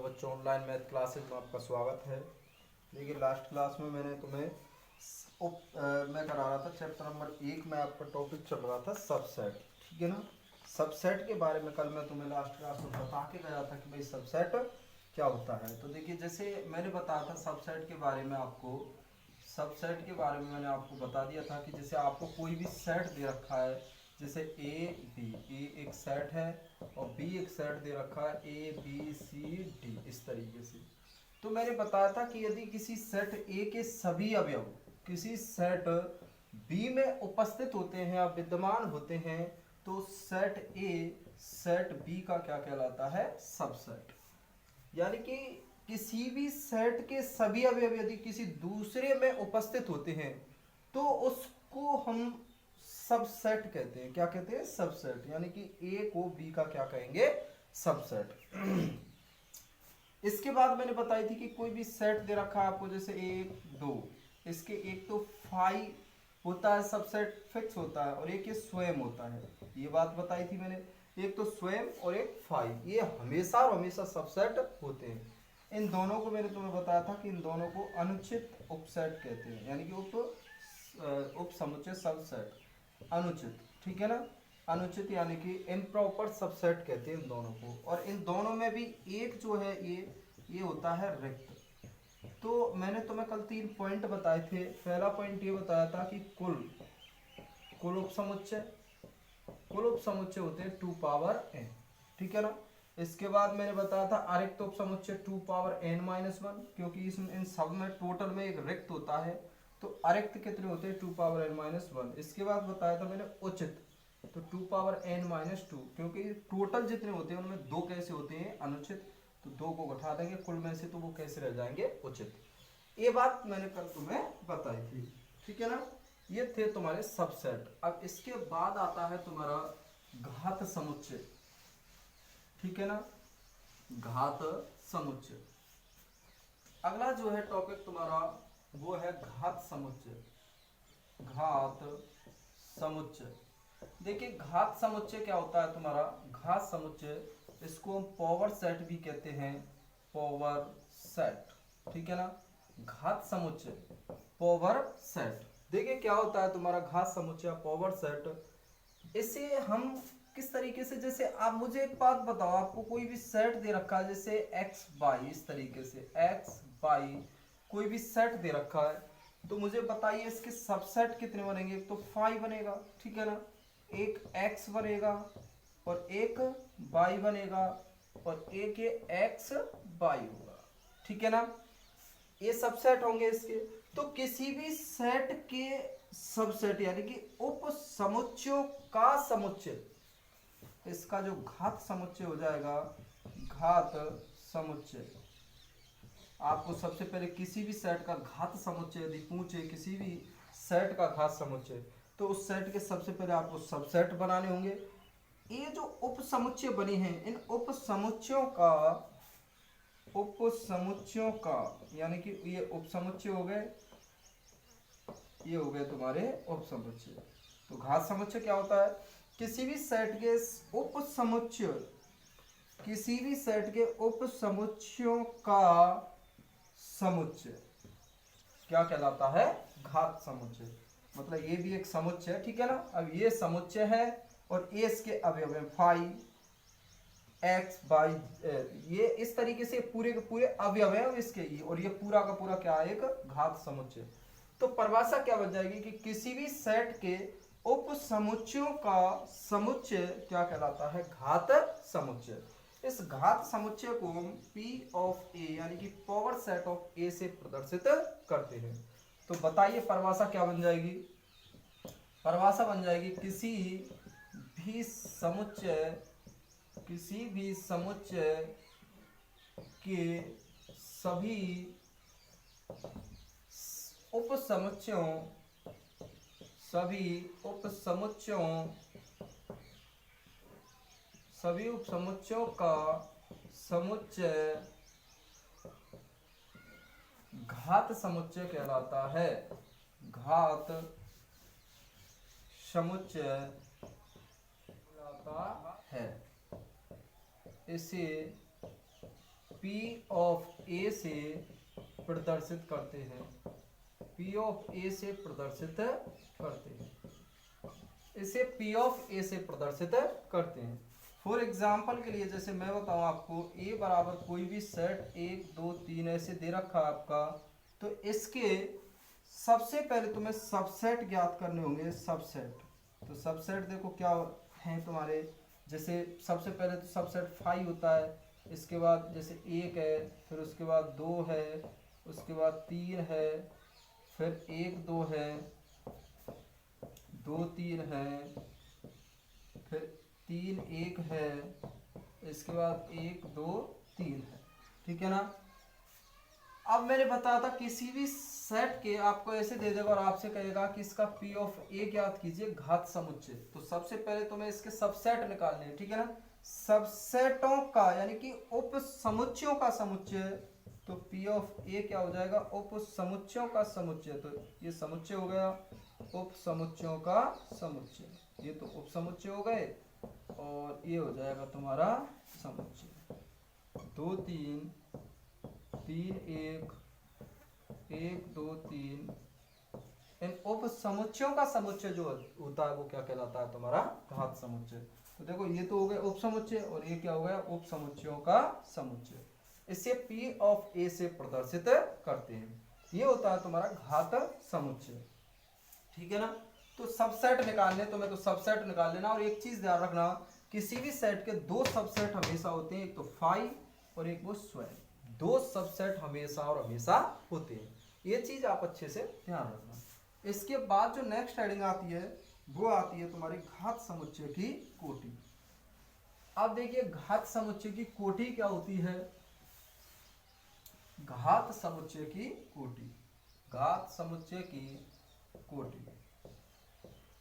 तो बच्चों online math classes में आपका स्वागत है। देखिए लास्ट क्लास में मैंने तुम्हें मैं करा रहा था चैप्टर नंबर 1 में आपका टॉपिक चल रहा था सबसेट, ठीक है ना। सबसेट के बारे में कल मैं तुम्हें लास्ट क्लास में बता के गया था कि भाई सबसेट क्या होता है। तो देखिए जैसे मैंने बताया था सबसेट के बारे में आपको, सबसेट के बारे में मैंने आपको बता दिया था कि जैसे आपको कोई भी सेट दे रखा है, जैसे ए एक सेट है और बी एक सेट दे रखा है ABCD इस तरीके से। तो मैंने बताया था कि यदि किसी सेट ए के सभी अवयव किसी सेट बी में उपस्थित होते हैं या विद्यमान होते हैं तो सेट ए सेट बी का क्या कहलाता है, सबसेट। यानी कि किसी भी सेट के सभी अवयव यदि किसी दूसरे में उपस्थित होते हैं तो उसको हम सबसेट कहते हैं। क्या कहते हैं, सबसेट। यानी कि ए को बी का क्या कहेंगे, सबसेट। इसके बाद मैंने बताई थी कि कोई भी सेट दे रखा है आपको, जैसे 1 2, इसके एक तो फाइव होता है, सबसेट फिक्स होता है, और एक ये स्वयं होता है। ये बात बताई थी मैंने, एक तो स्वयं और एक फाइव, ये हमेशा और हमेशा सबसेट होते हैं। इन दोनों को मैंने तुम्हें बताया था कि इन दोनों को अनुचित उपसेट कहते हैं, यानी कि उप समुच्चय सबसेट अनुचित, ठीक है ना। अनुचित यानी कि इम्प्रॉपर सबसेट कहते हैं इन दोनों को। और इन दोनों में भी एक जो है ये होता है रिक्त। तो मैंने तुम्हें कल 3 पॉइंट बताए थे। पहला पॉइंट ये बताया था कि कुल उप समुच्चय होते हैं 2 पावर n, ठीक है ना। इसके बाद मैंने बताया था अरिक्त उप समुच्चय 2 पावर n-1, क्योंकि इन सब में टोटल में एक रिक्त होता है। तो अरिक्त कितने होते हैं, 2 पावर n-1। इसके बाद बताया था मैंने उचित, तो 2 पावर n-2, क्योंकि टोटल जितने होते हैं उनमें 2 कैसे होते हैं, अनुचित। तो 2 को घटा देंगे कुल में से तो वो कैसे रह जाएंगे, उचित। ये बात मैंने कल तुम्हें बताई थी, ठीक है ना। ये थे तुम्हारे सबसेट। अब इसके बाद आता है तुम्हारा घात समुच्चय, ठीक है ना, घात समुच्चय। अगला जो है टॉपिक तुम्हारा वो है घात समुच्चय। घात समुच्चय, देखिए घात समुच्चय क्या होता है तुम्हारा, घात समुच्चय इसको हम पावर सेट भी कहते हैं, पावर सेट, ठीक है ना। घात समुच्चय पावर सेट, देखिए क्या होता है तुम्हारा घात समुच्चय पावर सेट। इसे हम किस तरीके से, जैसे आप मुझे एक बात बताओ, आपको कोई भी सेट दे रखा है जैसे x बाई, इस तरीके से x बाई कोई भी सेट दे रखा है, तो मुझे बताइए इसके सबसेट कितने बनेंगे। एक तो 5 बनेगा, ठीक है ना, एक x बनेगा और एक y बनेगा और एक ये x y होगा, ठीक है ना। ये सबसेट होंगे इसके। तो किसी भी सेट के सबसेट यानी कि उप समुच्चयों का समुच्चय, इसका जो घात समुच्चय हो जाएगा, घात समुच्चय। आपको सबसे पहले किसी भी सेट का घात समुच्चय यदि पूछे, किसी भी सेट का घात समुच्चय, तो उस सेट के सबसे पहले आपको सबसेट बनाने होंगे। ये जो उप समुच्चय बने हैं, इन उप समुच्चयों का यानी कि ये उप समुच्चय हो गए, ये हो गए तुम्हारे उप समुच्चय। तो घात समुच्चय क्या होता है, किसी भी सेट के उप समुच्चय, किसी भी सेट के उप समुच्चयों का समुच्चय क्या कहलाता है, घात समुच्चय। मतलब ये भी एक समुच्चय है, ठीक है ना। अब ये समुच्चय है और ये इसके अवयव हैं 5 x बाई, ये इस तरीके से पूरे के पूरे अवयव हैं इसके ये, और ये पूरा का पूरा क्या है, एक घात समुच्चय। तो परिभाषा क्या बन जाएगी कि किसी भी सेट के उप समुच्चयों का समुच्चय क्या कहलाता है, घात समुच्चय। इस घात समुच्चय को हम P ऑफ A यानी कि पावर सेट ऑफ A से प्रदर्शित करते हैं। तो बताइए परिभाषा क्या बन जाएगी, परिभाषा बन जाएगी किसी भी समुच्चय के सभी उप समुच्चयों का समुच्चय घात समुच्चय कहलाता है, घात समुच्चय कहलाता है। इसे P ऑफ A से प्रदर्शित करते हैं, P ऑफ A से प्रदर्शित करते हैं, इसे P ऑफ A से प्रदर्शित करते हैं। फॉर एग्जाम्पल के लिए जैसे मैं बताऊं आपको, A बराबर कोई भी सेट 1 2 3 ऐसे दे रखा है आपका, तो इसके सबसे पहले तुम्हें सबसेट ज्ञात करने होंगे। सबसेट, तो सबसेट देखो क्या है तुम्हारे, जैसे सबसे पहले तो सबसेट 5 होता है, इसके बाद जैसे 1 है, फिर उसके बाद 2 है, उसके बाद 3 है, फिर 1 2 है, 2 3 है, फिर 3 1 है, इसके बाद 1 2 3 है, ठीक है ना। अब मैंने बताया था किसी भी सेट के आपको ऐसे दे देगा और आपसे कहेगा कि इसका P ऑफ A ज्ञात कीजिए घात समुच्चय, तो सबसे पहले तुम्हें इसके सबसेट निकालने हैं, ठीक है ना। सबसेटों का यानी कि उप समुच्चयों का समुच्चय, तो P ऑफ A क्या हो जाएगा, उप समुच्चयों का समुच्चय, तो ये समुच्चय हो गया उप समुच्चयों का समुच्चय, ये तो उप समुच्चय हो गए, और ये हो जाएगा तुम्हारा समुच्चय। 2 3 3 1 1 2 3, इन उप समुच्चयों का समुच्चय जो होता है वो क्या कहलाता है, तुम्हारा घात समुच्चय। तो देखो ये तो हो गए उप समुच्चय, और ये क्या हो गया, उप समुच्चयों का समुच्चय। इसे P ऑफ A से प्रदर्शित करते हैं, ये होता है तुम्हारा घात समुच्चय, ठीक है ना। तो सबसेट निकालने, तो मैं तो सबसेट निकाल लेना, और एक चीज ध्यान रखना, किसी भी सेट के दो सबसेट हमेशा होते हैं, एक तो 5 और एक वो स्वयं, दो सबसेट हमेशा और हमेशा होते हैं, ये चीज आप अच्छे से ध्यान रखना। इसके बाद जो नेक्स्ट हेडिंग आती है वो आती है तुम्हारी घात समुच्चय की कोटि। अब देखिए घात समुच्चय की कोटि क्या होती है, घात समुच्चय की कोटि, घात समुच्चय की कोटि।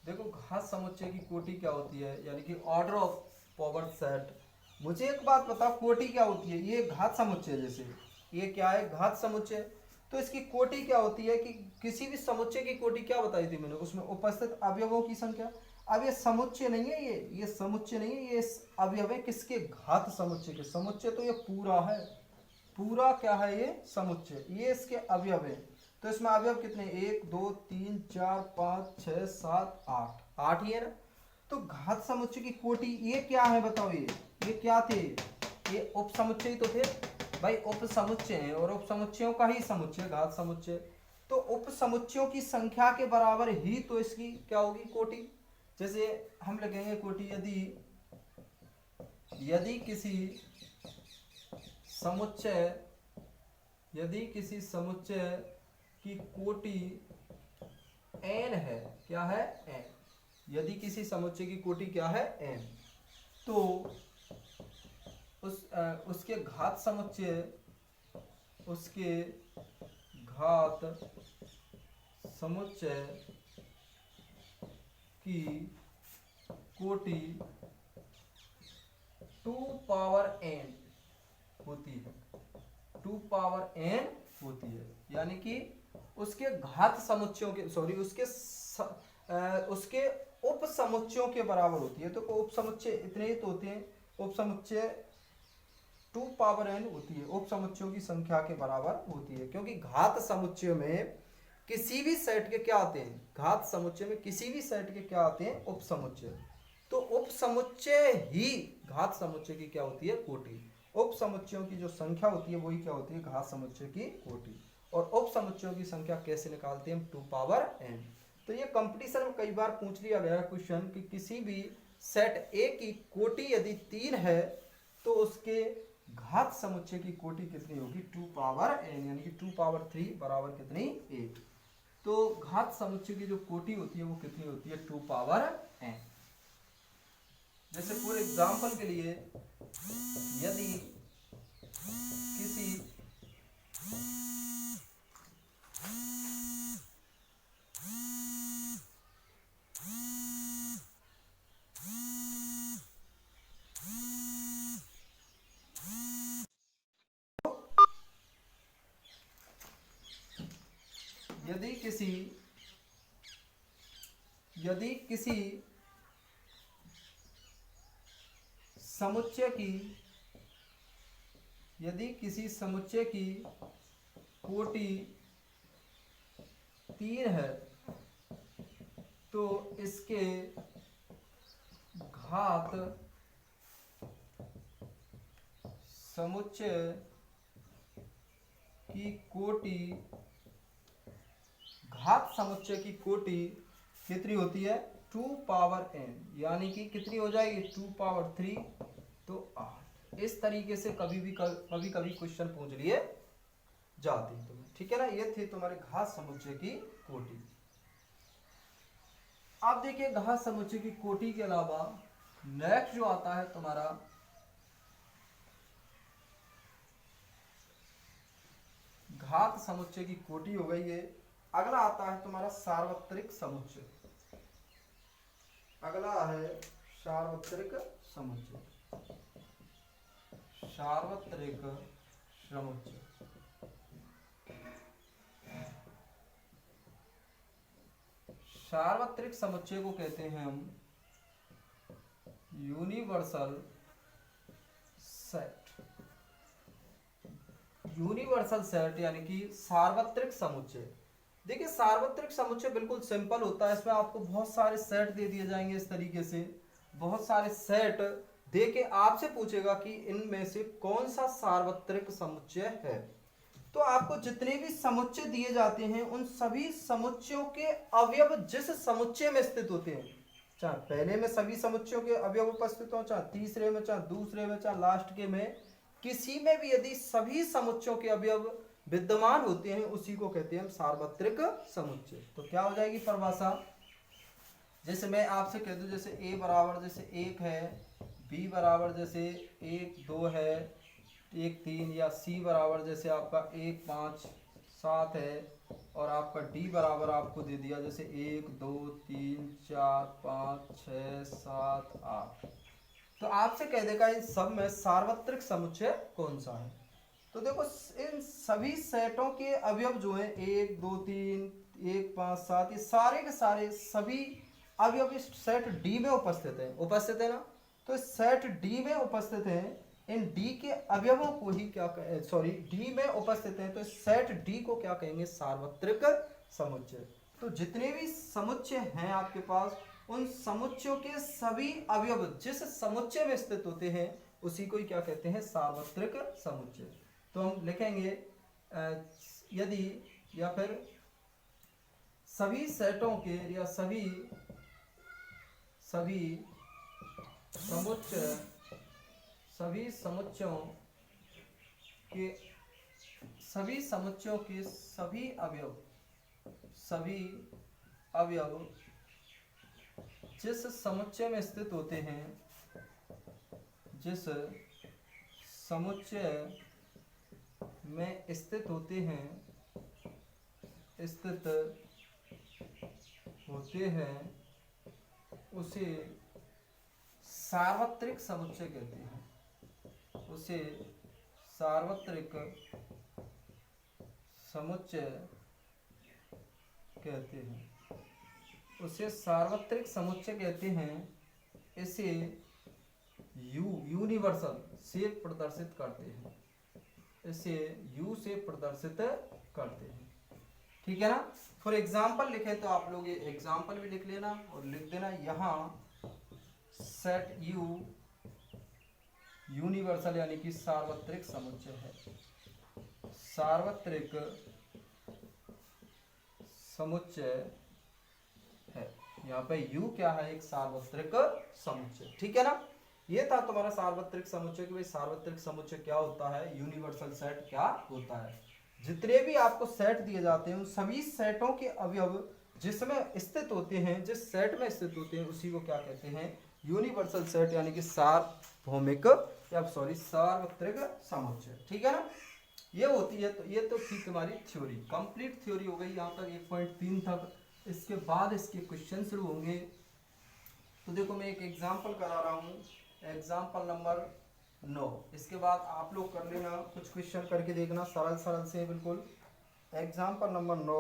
देखो घात समुच्चय की कोटि क्या होती है, यानी कि ऑर्डर ऑफ पावर सेट। मुझे एक बात बताओ, कोटि क्या होती है, ये घात समुच्चय, जैसे ये क्या है घात समुच्चय, तो इसकी कोटि क्या होती है कि किसी भी समुच्चय की कोटि क्या बताई थी मैंने, उसमें उपस्थित अवयवों की संख्या। अब ये समुच्चय नहीं है, ये समुच्चय नहीं है, ये अवयव है किसके, घात समुच्चय के। समुच्चय तो ये पूरा है, पूरा क्या है ये समुच्चय, ये इसके अवयव है। तो इसमें अवयव कितने, 1 2 3 4 5 6 7 8, 8 ही है ना। तो घात समुच्चय की कोटि ये क्या है बताओ, ये क्या थे, ये उप समुच्चय तो थे भाई, उप समुच्चय है, और उप समुच्चयों का ही समुच्चय घात समुच्चय। तो उप समुच्चयों की संख्या के बराबर ही तो इसकी क्या होगी कोटि। जैसे हम लिखेंगे कोटि, यदि किसी समुच्चय, यदि किसी समुच्चय की कोटि n है, क्या है n, यदि किसी समुच्चय की कोटि क्या है n, तो उसके घात समुच्चय, उसके घात समुच्चय की कोटि 2 पावर n होती है, 2 पावर n होती है, यानी कि उसके घात समुच्चयों के उसके उप समुच्चयों के बराबर होती है। तो उप समुच्चय इतने ही तो होते हैं, उप समुच्चय 2 पावर n होती है, उप समुच्चयों की संख्या के बराबर होती है, क्योंकि घात समुच्चय में किसी भी सेट के क्या आते हैं, घात समुच्चय में किसी भी सेट के क्या आते हैं, उप समुच्चय। तो उप समुच्चय ही घात समुच्चय की क्या होती है, कोटि। उप समुच्चयों की जो संख्या होती है वही क्या होती है, घात समुच्चय की कोटि। और उप समुच्चयों की संख्या कैसे निकालते हैं, 2 पावर n। तो ये कंपटीशन में कई बार पूछ लिया गया क्वेश्चन कि किसी भी सेट A की कोटि यदि 3 है तो उसके घात समुच्चय की कोटि कितनी होगी, 2 पावर n, यानी कि 2 पावर 3 बराबर कितनी, 8। तो घात समुच्चय की जो कोटि होती है वो कितनी होती है, 2 पावर n। जैसे फॉर एग्जाम्पल के लिए, यदि किसी यदि किसी समुच्चय की यदि किसी समुच्चय की कोटि 3 है तो इसके घात समुच्चय की कोटि कितनी होती है 2 पावर n, यानी कि कितनी हो जाएगी 2 पावर 3, तो 8। इस तरीके से कभी कभी क्वेश्चन पूछ लिए जाते हैं तुम्हें, ठीक है ना। ये थे तुम्हारे घात समुच्चय की कोटि। अब देखिए घात समुच्चय की कोटि के अलावा नेक्स्ट जो आता है तुम्हारा घात समुच्चय की कोटि हो गई है। अगला आता है तुम्हारा सार्वत्रिक समुच्चय। अगला है सार्वत्रिक समुच्चय। सार्वत्रिक समुच्चय सार्वत्रिक समुच्चय को कहते हैं हम यूनिवर्सल सेट। यूनिवर्सल सेट यानी कि सार्वत्रिक समुच्चय। देखिए सार्वत्रिक समुच्चय बिल्कुल सिंपल होता है। इसमें आपको बहुत सारे सेट दे दिए जाएंगे इस तरीके से, बहुत सारे सेट दे के आपसे पूछेगा कि इनमें से कौन सा सार्वत्रिक समुच्चय है। तो आपको जितने भी समुच्चय दिए जाते हैं उन सभी समुच्चयों के अवयव जिस समुच्चय में स्थित होते हैं, चाहे पहले में सभी समुच्चयों के अवयव उपस्थित हो, चाहे तीसरे में, चाहे दूसरे में, चाहे लास्ट के में, किसी में भी यदि सभी समुच्चयों के अवयव विद्यमान होते हैं उसी को कहते हैं हम सार्वत्रिक समुच्चय। तो क्या हो जाएगी परिभाषा, जैसे मैं आपसे कह दूं जैसे a बराबर जैसे 1 है, b बराबर जैसे 1 2 है, 1 3, या c बराबर जैसे आपका 1 5 7 है, और आपका d बराबर आपको दे दिया जैसे 1 2 3 4 5 6 7 8। तो आपसे कह देगा इन सब में सार्वत्रिक समुच्चय कौन सा है। तो देखो इन सभी सेटों के अवयव जो हैं 1 2 3 1 5 7, ये सारे के सारे सभी अवयव इस सेट डी में उपस्थित है ना। तो इस सेट डी में उपस्थित हैं, इन डी के अवयवों को ही क्या डी में उपस्थित हैं, तो इस सेट डी को क्या कहेंगे सार्वत्रिक समुच्चय। तो जितने भी समुच्चय हैं आपके पास उन समुच्चयों के सभी अवयव जिस समुच्चय में स्थित होते हैं उसी को ही क्या कहते हैं सार्वत्रिक समुच्चय। तो हम लिखेंगे यदि या फिर सभी सेटों के या सभी समुच्चयों के सभी अवयव जिस समुच्चय में स्थित होते हैं, जिस समुच्चय में स्थित होते हैं उसे सार्वत्रिक समुच्चय कहते हैं। उसे सार्वत्रिक समुच्चय कहते हैं। उसे सार्वत्रिक समुच्चय कहते हैं। इसे यूनिवर्सल से प्रदर्शित करते हैं। इसे यू से प्रदर्शित करते हैं, ठीक है ना। फॉर एग्जाम्पल लिखे तो आप लोग ये एग्जाम्पल भी लिख लेना और लिख देना यहाँ सेट यू यूनिवर्सल यानी कि सार्वत्रिक समुच्चय है। सार्वत्रिक समुच्चय है, यहाँ पे यू क्या है एक सार्वत्रिक समुच्चय, ठीक है ना। ये था तुम्हारा सार्वत्रिक समुच्चय कि भाई सार्वत्रिक समुच्चय क्या होता है, यूनिवर्सल सेट क्या होता है। जितने भी आपको सेट दिए जाते हैं उन सभी सेटों के अवयव जिसमें स्थित होते हैं, जिस सेट में स्थित होते हैं उसी को क्या कहते हैं यूनिवर्सल सेट यानी कि सार्वभौमिक या सार्वत्रिक समुच्चय, ठीक है ना। ये होती है। तो ये तो थी तुम्हारी थ्योरी, कंप्लीट थ्योरी हो गई यहाँ तक 1.3 तक। इसके बाद इसके क्वेश्चन शुरू होंगे। तो देखो मैं एक एग्जाम्पल करा रहा हूँ, एग्जाम्पल नंबर 9। इसके बाद आप लोग कर लेना, कुछ क्वेश्चन करके देखना, सरल सरल से बिल्कुल। एग्जाम्पल नंबर 9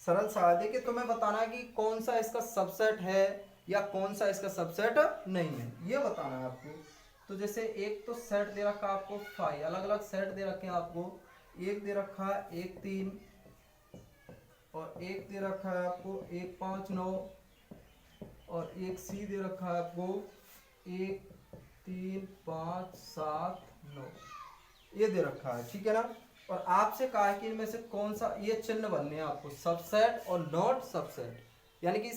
सरल सा। देखिए तुम्हें बताना है कि कौन सा इसका सबसेट है या कौन सा इसका सबसेट नहीं है, ये बताना है आपको। तो जैसे एक तो सेट दे रखा आपको 5, अलग अलग सेट दे रखे हैं आपको। एक दे रखा है 1 3, और एक दे रखा है आपको 1 5 9, और एक सी दे रखा है आपको 1 3 5 7 9, ये दे रखा है, ठीक है ना। और आपसे कहा है कि इनमें से कौन सा ये चिन्ह बनने हैं आपको, सबसेट और नॉट सबसेट, यानी कि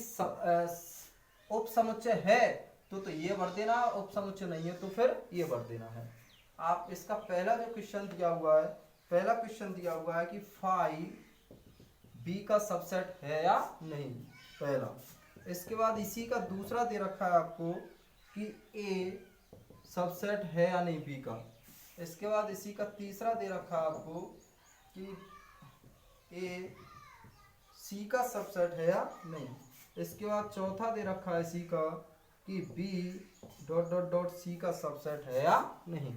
उप समुच्चय है तो ये भर देना, उप समुच्चय नहीं है तो फिर ये भर देना है। आप इसका पहला जो क्वेश्चन दिया हुआ है, पहला क्वेश्चन दिया हुआ है कि 5 बी का सबसेट है या नहीं, पहला। इसके बाद इसी का दूसरा दे रखा है आपको कि ए सबसेट है या नहीं बी का। इसके बाद इसी का तीसरा दे रखा है आपको कि ए सी का सबसेट है या नहीं। इसके बाद चौथा दे रखा है इसी का कि B dot dot dot C का सबसेट है या नहीं।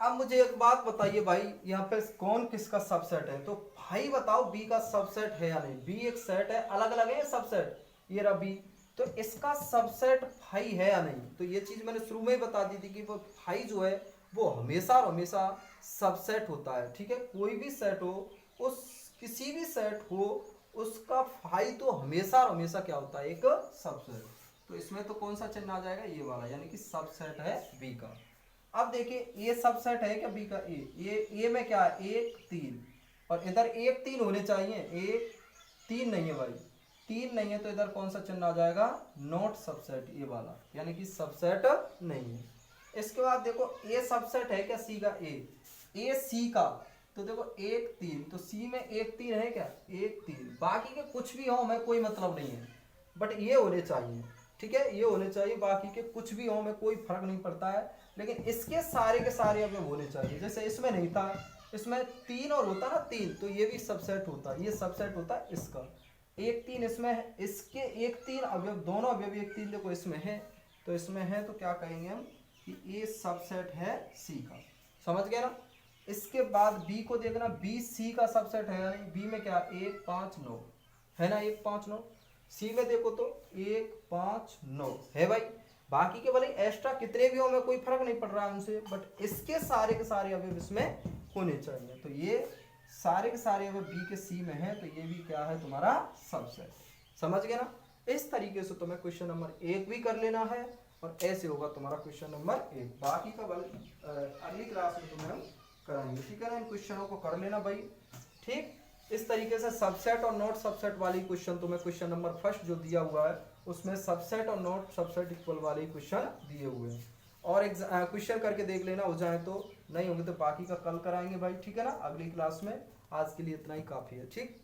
अब मुझे एक बात बताइए भाई, यहाँ पे कौन किसका सबसेट है, तो भाई बताओ बी का सबसेट है या नहीं। बी एक सेट है, अलग अलग है सबसेट, ये रहा बी, तो इसका सबसेट भाई है या नहीं। तो ये चीज मैंने शुरू में ही बता दी थी कि वो भाई जो है वो हमेशा और हमेशा सबसेट होता है, ठीक है। कोई भी सेट हो, उस किसी भी सेट हो, उसका भाई तो हमेशा और हमेशा क्या होता है, एक सबसेट। तो इसमें तो कौन सा चिन्ह आ जाएगा, ये वाला, यानी कि सबसेट है बी का। अब देखिए ये सबसेट है क्या बी का, ए में क्या है 1 3, और इधर 1 3 होने चाहिए, 1 3 नहीं है भाई, 3 नहीं है, तो इधर कौन सा चिन्ह आ जाएगा, नॉट सबसेट, ये वाला, यानी कि सबसेट नहीं है। इसके बाद देखो ए सबसेट है क्या सी का, ए सी का, तो देखो 1 3, तो सी में 1 3 है क्या, 1 3, बाकी के कुछ भी हो हमें कोई मतलब नहीं है, बट ये होने चाहिए, ठीक है, ये होने चाहिए, बाकी के कुछ भी हो हमें कोई फर्क नहीं पड़ता है, लेकिन इसके सारे के सारे अवयव होने चाहिए। जैसे इसमें नहीं था, इसमें 3 और होता ना 3, तो ये भी सबसेट होता, ये सबसेट होता है इसका। 1 3 इसमें है, इसके 1 3 अवयव, दोनों अवयव 1 3 देखो इसमें है, तो इसमें है, तो क्या कहेंगे हम कि ये सबसेट है सी का, समझ गए ना। इसके बाद बी को देखना, बी सी का सबसेट है या नहीं। बी में क्या 1 5 9 है ना, 1 5 9। सी में देखो तो 1 5 9 है भाई, बाकी के भले एक्स्ट्रा कितने भी हो हमें कोई फर्क नहीं पड़ रहा है उनसे, बट इसके सारे के सारे अवयव इसमें होने चाहिए। तो ये सारे के सारे अवयव बी के सी में है, तो ये भी क्या है तुम्हारा सबसेट, समझ गए ना। इस तरीके से तुम्हें क्वेश्चन नंबर 1 भी कर लेना है, और ऐसे होगा तुम्हारा क्वेश्चन नंबर 1। बाकी का बल अगली क्लास में तुम्हें हम कराएंगे, ठीक है ना। इन क्वेश्चनों को कर लेना भाई, ठीक। इस तरीके से सबसेट और नॉट सबसेट वाली क्वेश्चन तुम्हें क्वेश्चन नंबर फर्स्ट जो दिया हुआ है उसमें सबसेट और नॉट सबसेट इक्वल वाले क्वेश्चन दिए हुए हैं, और क्वेश्चन करके देख लेना, हो जाए तो, नहीं होंगे तो बाकी का कल कराएंगे भाई, ठीक है ना, अगली क्लास में। आज के लिए इतना ही काफी है, ठीक।